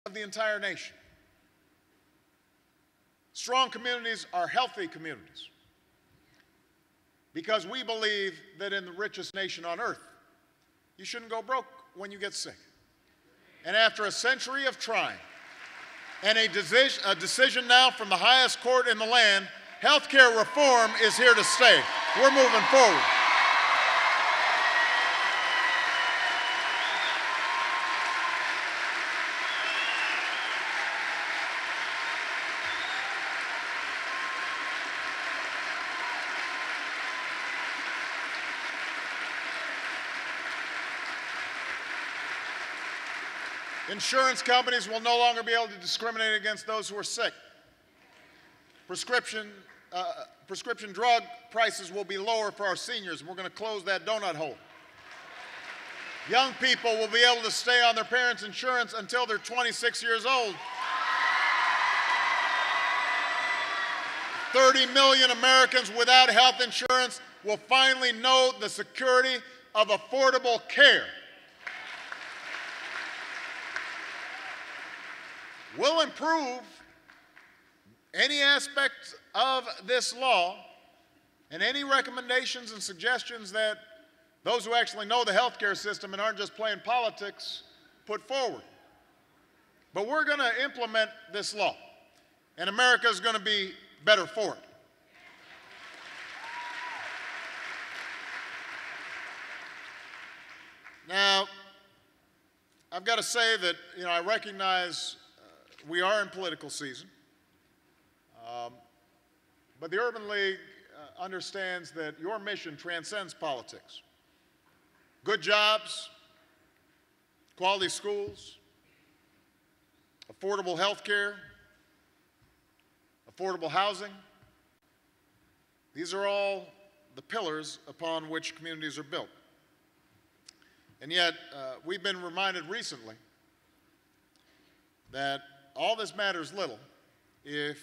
of the entire nation. Strong communities are healthy communities because we believe that in the richest nation on earth, you shouldn't go broke when you get sick. And after a century of trying and a decision now from the highest court in the land, healthcare reform is here to stay. We're moving forward. Insurance companies will no longer be able to discriminate against those who are sick. Prescription drug prices will be lower for our seniors, and we're going to close that donut hole. Young people will be able to stay on their parents' insurance until they're 26 years old. 30 million Americans without health insurance will finally know the security of affordable care. We'll improve any aspect of this law and any recommendations and suggestions that those who actually know the healthcare system and aren't just playing politics put forward. But we're going to implement this law, and America is going to be better for it. Now, I've got to say that, I recognize we are in political season, but the Urban League understands that your mission transcends politics. Good jobs, quality schools, affordable health care, affordable housing. These are all the pillars upon which communities are built. And yet, we've been reminded recently that all this matters little if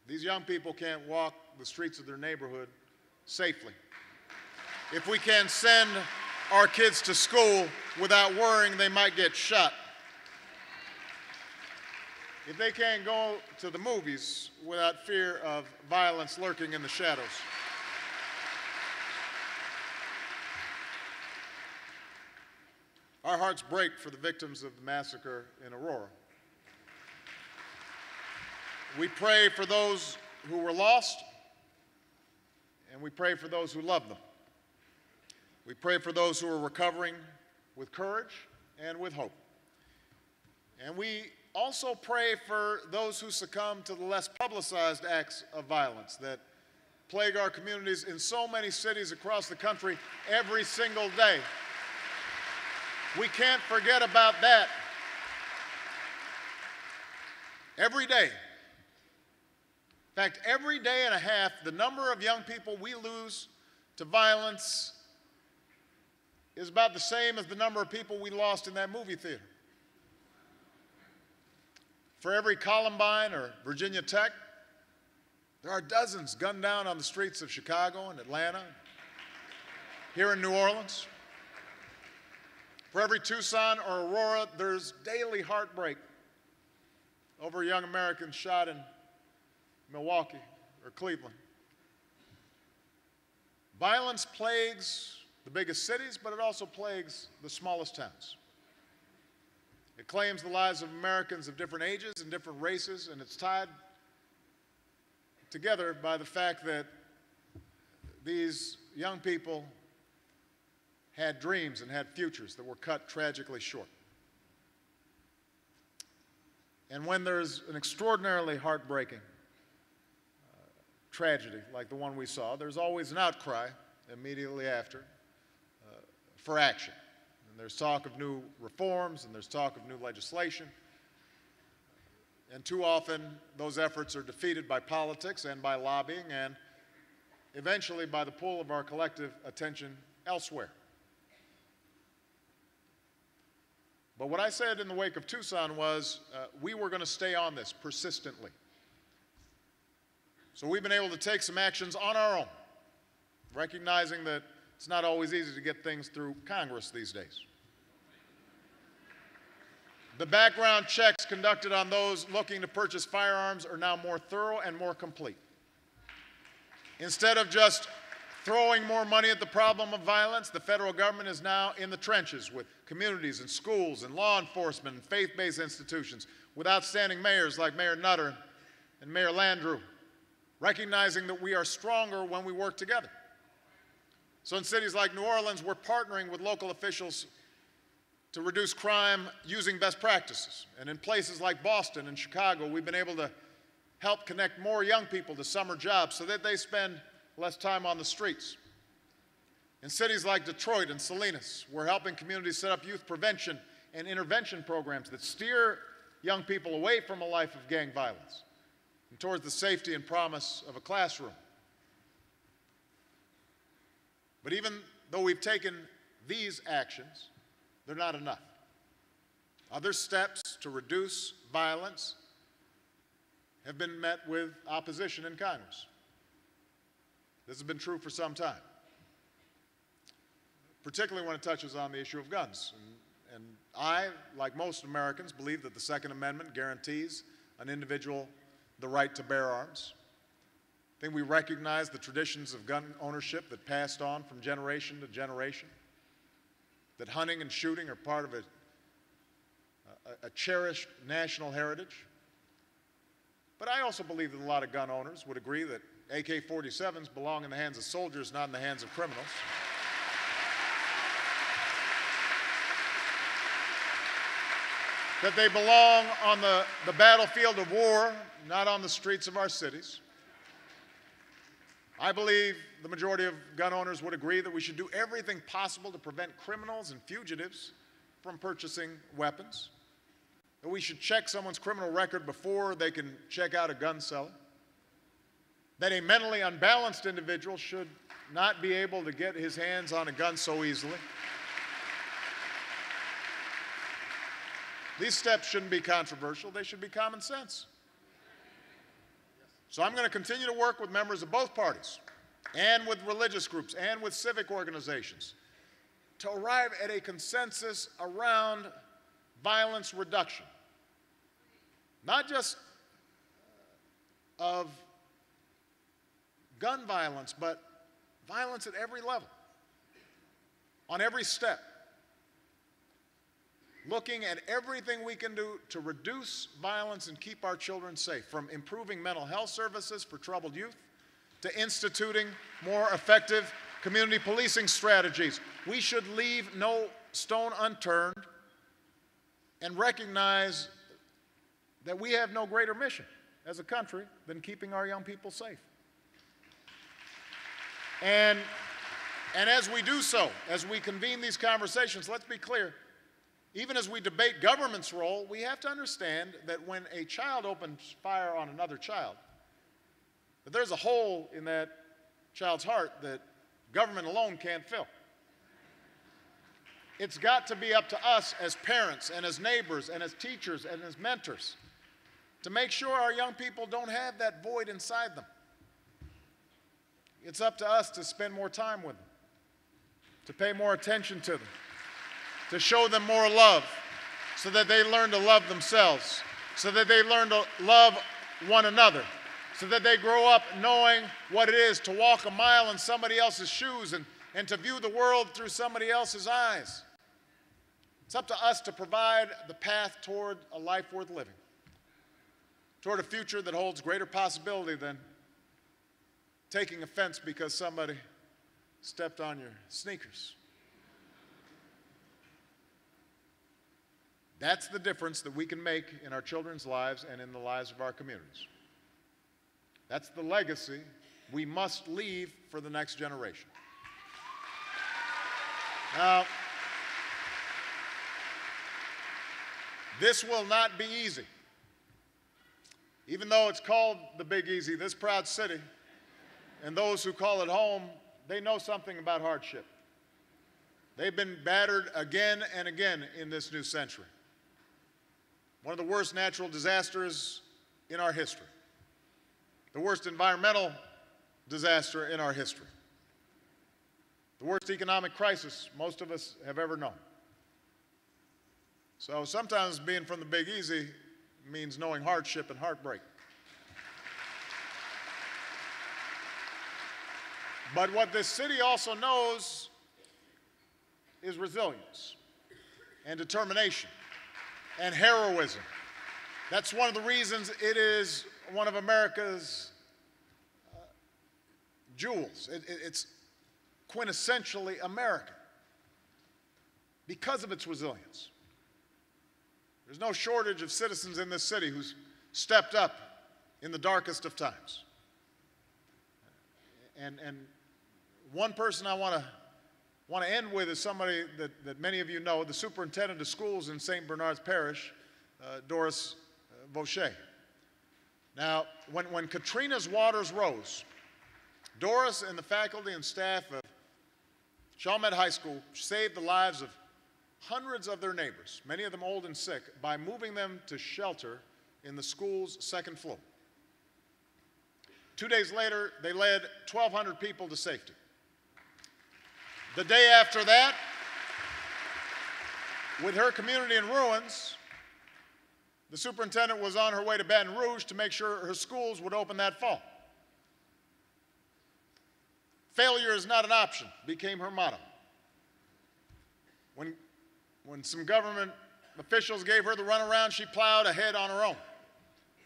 these young people can't walk the streets of their neighborhood safely. If we can't send our kids to school without worrying they might get shot. If they can't go to the movies without fear of violence lurking in the shadows. Our hearts break for the victims of the massacre in Aurora. We pray for those who were lost, and we pray for those who love them. We pray for those who are recovering with courage and with hope. And we also pray for those who succumb to the less publicized acts of violence that plague our communities in so many cities across the country every single day. We can't forget about that. Every day. In fact, every day and a half, the number of young people we lose to violence is about the same as the number of people we lost in that movie theater. For every Columbine or Virginia Tech, there are dozens gunned down on the streets of Chicago and Atlanta, here in New Orleans. For every Tucson or Aurora, there's daily heartbreak over young Americans shot in Milwaukee or Cleveland. Violence plagues the biggest cities, but it also plagues the smallest towns. It claims the lives of Americans of different ages and different races, and it's tied together by the fact that these young people had dreams and had futures that were cut tragically short. And when there's an extraordinarily heartbreaking tragedy like the one we saw, there's always an outcry immediately after for action. And there's talk of new reforms and there's talk of new legislation. And too often those efforts are defeated by politics and by lobbying and eventually by the pull of our collective attention elsewhere. But what I said in the wake of Tucson was we were going to stay on this persistently. So we've been able to take some actions on our own, recognizing that it's not always easy to get things through Congress these days. The background checks conducted on those looking to purchase firearms are now more thorough and more complete. Instead of just throwing more money at the problem of violence, the federal government is now in the trenches with communities and schools and law enforcement and faith-based institutions with outstanding mayors like Mayor Nutter and Mayor Landrieu, recognizing that we are stronger when we work together. So in cities like New Orleans, we're partnering with local officials to reduce crime using best practices. And in places like Boston and Chicago, we've been able to help connect more young people to summer jobs so that they spend less time on the streets. In cities like Detroit and Salinas, we're helping communities set up youth prevention and intervention programs that steer young people away from a life of gang violence and towards the safety and promise of a classroom. But even though we've taken these actions, they're not enough. Other steps to reduce violence have been met with opposition in Congress. This has been true for some time, particularly when it touches on the issue of guns. And I, like most Americans, believe that the Second Amendment guarantees an individual the right to bear arms. I think we recognize the traditions of gun ownership that passed on from generation to generation, that hunting and shooting are part of a cherished national heritage. But I also believe that a lot of gun owners would agree that AK-47s belong in the hands of soldiers, not in the hands of criminals. That they belong on the battlefield of war, not on the streets of our cities. I believe the majority of gun owners would agree that we should do everything possible to prevent criminals and fugitives from purchasing weapons. That we should check someone's criminal record before they can check out a gun seller. That a mentally unbalanced individual should not be able to get his hands on a gun so easily. These steps shouldn't be controversial, they should be common sense. So I'm going to continue to work with members of both parties, and with religious groups, and with civic organizations, to arrive at a consensus around violence reduction. Not just of gun violence, but violence at every level, on every step. Looking at everything we can do to reduce violence and keep our children safe, from improving mental health services for troubled youth to instituting more effective community policing strategies. We should leave no stone unturned and recognize that we have no greater mission as a country than keeping our young people safe. And as we do so, as we convene these conversations, let's be clear, even as we debate government's role, we have to understand that when a child opens fire on another child, that there's a hole in that child's heart that government alone can't fill. It's got to be up to us as parents and as neighbors and as teachers and as mentors to make sure our young people don't have that void inside them. It's up to us to spend more time with them, to pay more attention to them, to show them more love so that they learn to love themselves, so that they learn to love one another, so that they grow up knowing what it is to walk a mile in somebody else's shoes and to view the world through somebody else's eyes. It's up to us to provide the path toward a life worth living, toward a future that holds greater possibility than taking offense because somebody stepped on your sneakers. That's the difference that we can make in our children's lives and in the lives of our communities. That's the legacy we must leave for the next generation. Now, this will not be easy. Even though it's called the Big Easy, this proud city and those who call it home, they know something about hardship. They've been battered again and again in this new century. One of the worst natural disasters in our history. The worst environmental disaster in our history. The worst economic crisis most of us have ever known. So sometimes being from the Big Easy means knowing hardship and heartbreak. But what this city also knows is resilience and determination and heroism. That's one of the reasons it is one of America's jewels. It's quintessentially American because of its resilience. There's no shortage of citizens in this city who's stepped up in the darkest of times. And one person I want to end with is somebody that many of you know, the superintendent of schools in St. Bernard's Parish, Doris Vaucher. Now, when Katrina's waters rose, Doris and the faculty and staff of Chalmette High School saved the lives of hundreds of their neighbors, many of them old and sick, by moving them to shelter in the school's second floor. 2 days later, they led 1,200 people to safety. The day after that, with her community in ruins, the superintendent was on her way to Baton Rouge to make sure her schools would open that fall. Failure is not an option became her motto. When some government officials gave her the runaround, she plowed ahead on her own,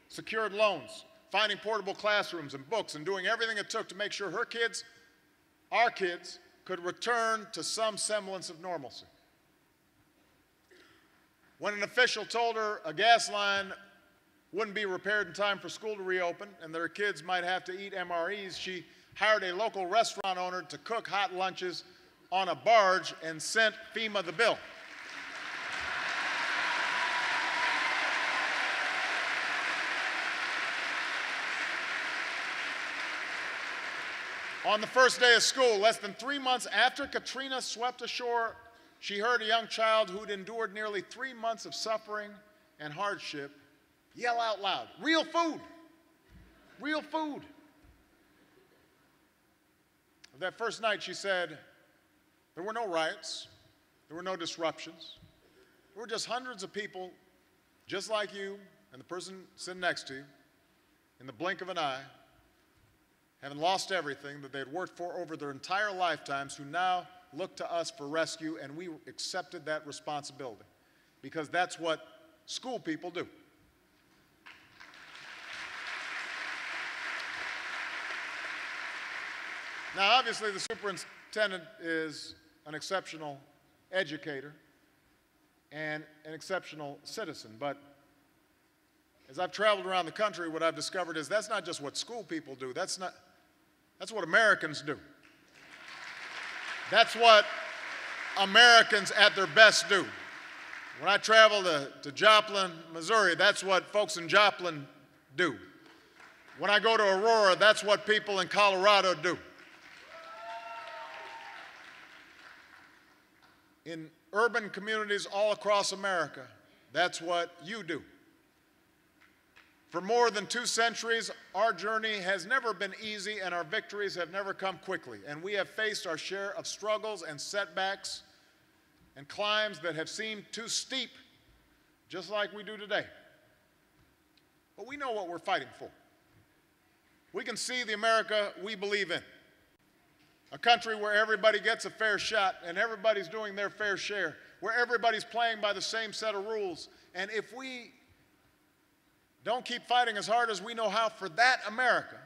secured loans, finding portable classrooms and books, and doing everything it took to make sure her kids, our kids, could return to some semblance of normalcy. When an official told her a gas line wouldn't be repaired in time for school to reopen and their kids might have to eat MREs, she hired a local restaurant owner to cook hot lunches on a barge and sent FEMA the bill. On the first day of school, less than 3 months after Katrina swept ashore, she heard a young child who'd endured nearly 3 months of suffering and hardship yell out loud, "Real food! Real food!" That first night, she said, there were no riots, there were no disruptions. There were just hundreds of people just like you and the person sitting next to you, in the blink of an eye, having lost everything that they had worked for over their entire lifetimes, who now look to us for rescue, and we accepted that responsibility because that's what school people do. Now, obviously, the superintendent is an exceptional educator and an exceptional citizen, but as I've traveled around the country, what I've discovered is that's not just what school people do, that's what Americans do. That's what Americans at their best do. When I travel to Joplin, Missouri, that's what folks in Joplin do. When I go to Aurora, that's what people in Colorado do. In urban communities all across America, that's what you do. For more than 2 centuries, our journey has never been easy and our victories have never come quickly. And we have faced our share of struggles and setbacks and climbs that have seemed too steep, just like we do today. But we know what we're fighting for. We can see the America we believe in. A country where everybody gets a fair shot and everybody's doing their fair share, where everybody's playing by the same set of rules. And if we don't keep fighting as hard as we know how for that America,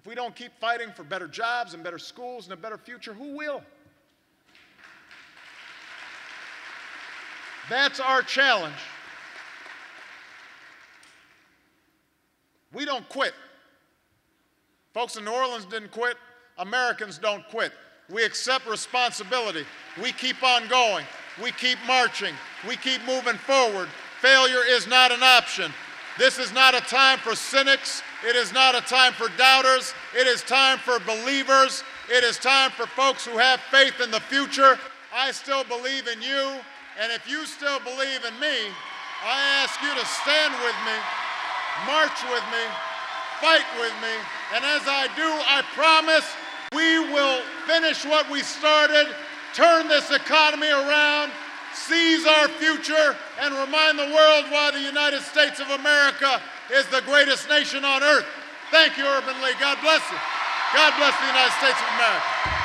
if we don't keep fighting for better jobs and better schools and a better future, who will? That's our challenge. We don't quit. Folks in New Orleans didn't quit. Americans don't quit. We accept responsibility. We keep on going. We keep marching. We keep moving forward. Failure is not an option. This is not a time for cynics. It is not a time for doubters. It is time for believers. It is time for folks who have faith in the future. I still believe in you, and if you still believe in me, I ask you to stand with me, march with me, fight with me, and as I do, I promise we will finish what we started, turn this economy around, seize our future, and remind the world why the United States of America is the greatest nation on earth. Thank you, Urban Lee. God bless you. God bless the United States of America.